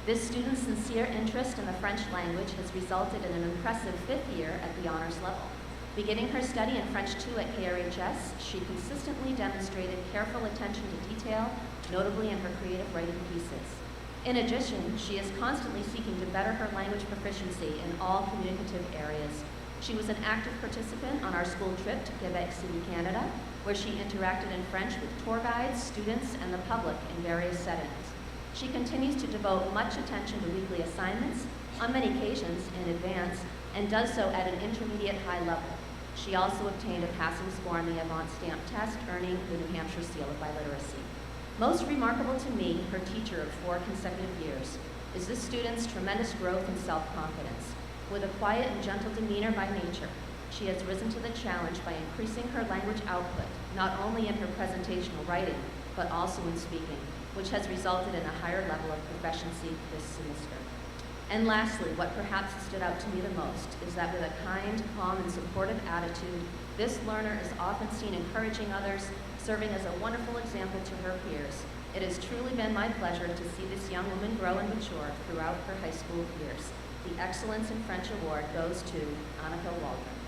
This student's sincere interest in the French language has resulted in an impressive 5th year at the honors level. Beginning her study in French 2 at KRHS, she consistently demonstrated careful attention to detail, notably in her creative writing pieces. In addition, she is constantly seeking to better her language proficiency in all communicative areas. She was an active participant on our school trip to Quebec City, Canada, where she interacted in French with tour guides, students, and the public in various settings. She continues to devote much attention to weekly assignments, on many occasions in advance, and does so at an intermediate high level. She also obtained a passing score on the Avant Stamp test, earning the New Hampshire Seal of Biliteracy. Most remarkable to me, her teacher of 4 consecutive years, is this student's tremendous growth and self-confidence. With a quiet and gentle demeanor by nature, she has risen to the challenge by increasing her language output, not only in her presentational writing, but also in speaking, which has resulted in a higher level of proficiency this semester. And lastly, what perhaps stood out to me the most is that with a kind, calm, and supportive attitude, this learner is often seen encouraging others, serving as a wonderful example to her peers. It has truly been my pleasure to see this young woman grow and mature throughout her high school years. The Excellence in French Award goes to Annika Waldron.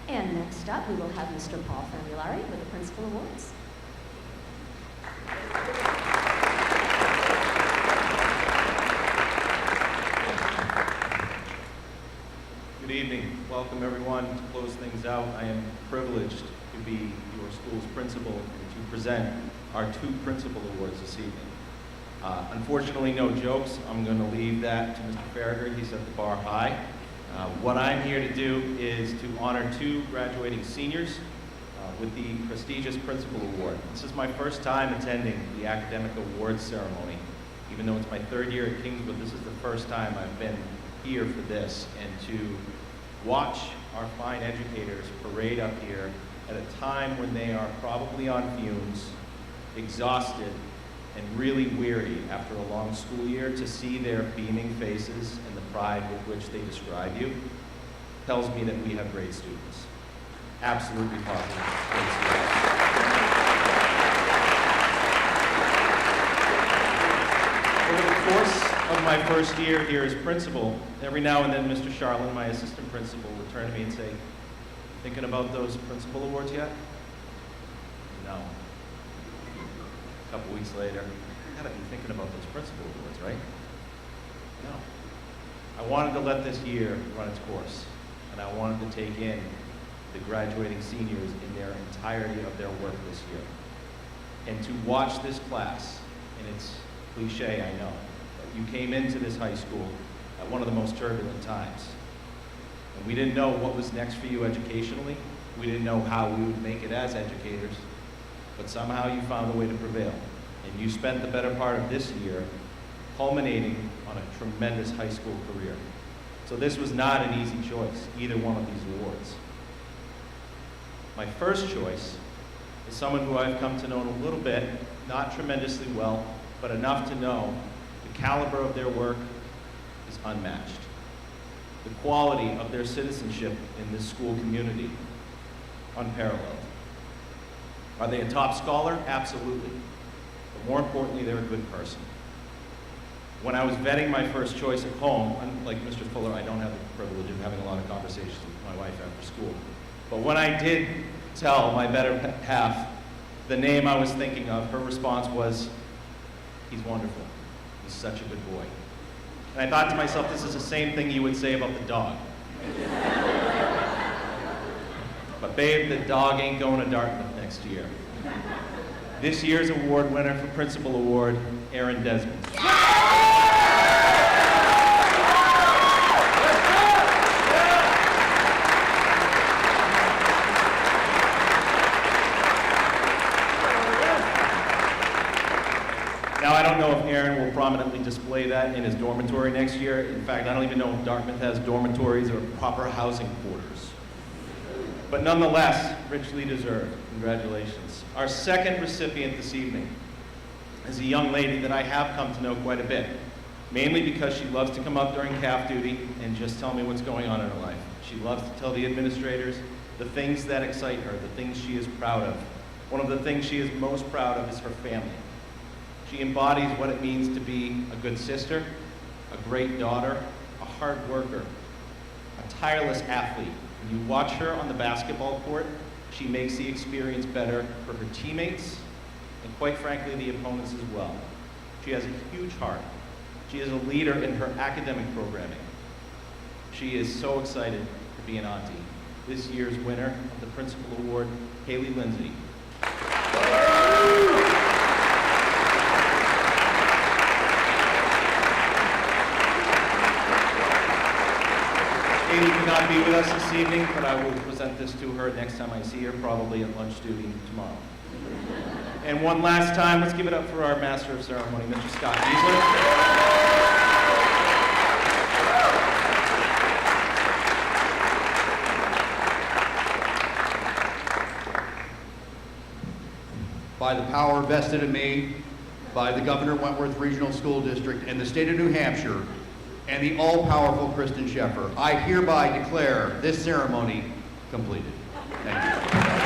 And next up, we will have Mr. Paul Famulari with the Principal Awards. Welcome everyone. To close things out, I am privileged to be your school's principal and to present our 2 principal awards this evening. Unfortunately, no jokes. I'm going to leave that to Mr. Farragher. He set the bar high. What I'm here to do is to honor 2 graduating seniors with the prestigious Principal Award. This is my first time attending the Academic Awards ceremony. Even though it's my 3rd year at Kingswood, this is the first time I've been here for this. And to watch our fine educators parade up here at a time when they are probably on fumes, exhausted, and really weary after a long school year, to see their beaming faces and the pride with which they describe you tells me that we have great students. Absolutely positive great students. Over the course of my first year here as principal, every now and then Mr. Charlin, my assistant principal, would turn to me and say, "Thinking about those principal awards yet?" No. A couple weeks later, "You gotta be thinking about those principal awards, right?" No. I wanted to let this year run its course, and I wanted to take in the graduating seniors in their entirety of their work this year. And to watch this class, and it's cliche, I know, but you came into this high school at one of the most turbulent times. And we didn't know what was next for you educationally. We didn't know how we would make it as educators, but somehow you found a way to prevail. And you spent the better part of this year culminating on a tremendous high school career. So this was not an easy choice, either one of these awards. My first choice is someone who I've come to know a little bit, not tremendously well, but enough to know the caliber of their work is unmatched. The quality of their citizenship in this school community, unparalleled. Are they a top scholar? Absolutely. But more importantly, they're a good person. When I was vetting my first choice at home, unlike Mr. Fuller, I don't have the privilege of having a lot of conversations with my wife after school. But when I did tell my better half the name I was thinking of, her response was, "He's wonderful. He's such a good boy." And I thought to myself, this is the same thing you would say about the dog. But babe, the dog ain't going to Dartmouth next year. This year's award winner for Principal Award, Aaron Desmond. Now, I don't know if Aaron will prominently display that in his dormitory next year. In fact, I don't even know if Dartmouth has dormitories or proper housing quarters. But nonetheless, richly deserved. Congratulations. Our second recipient this evening is a young lady that I have come to know quite a bit, mainly because she loves to come up during CAF duty and just tell me what's going on in her life. She loves to tell the administrators the things that excite her, the things she is proud of. One of the things she is most proud of is her family. She embodies what it means to be a good sister, a great daughter, a hard worker, a tireless athlete. When you watch her on the basketball court, she makes the experience better for her teammates and, quite frankly, the opponents as well. She has a huge heart. She is a leader in her academic programming. She is so excited to be an auntie. This year's winner of the Principal Award, Haley Lindsay. Haley cannot be with us this evening, but I will present this to her next time I see her, probably at lunch duty tomorrow. And one last time, let's give it up for our Master of Ceremony, Mr. Scott Giesler. By the power vested in me by the Governor Wentworth Regional School District and the state of New Hampshire, and the all-powerful Kristen Sheffer, I hereby declare this ceremony completed. Thank you.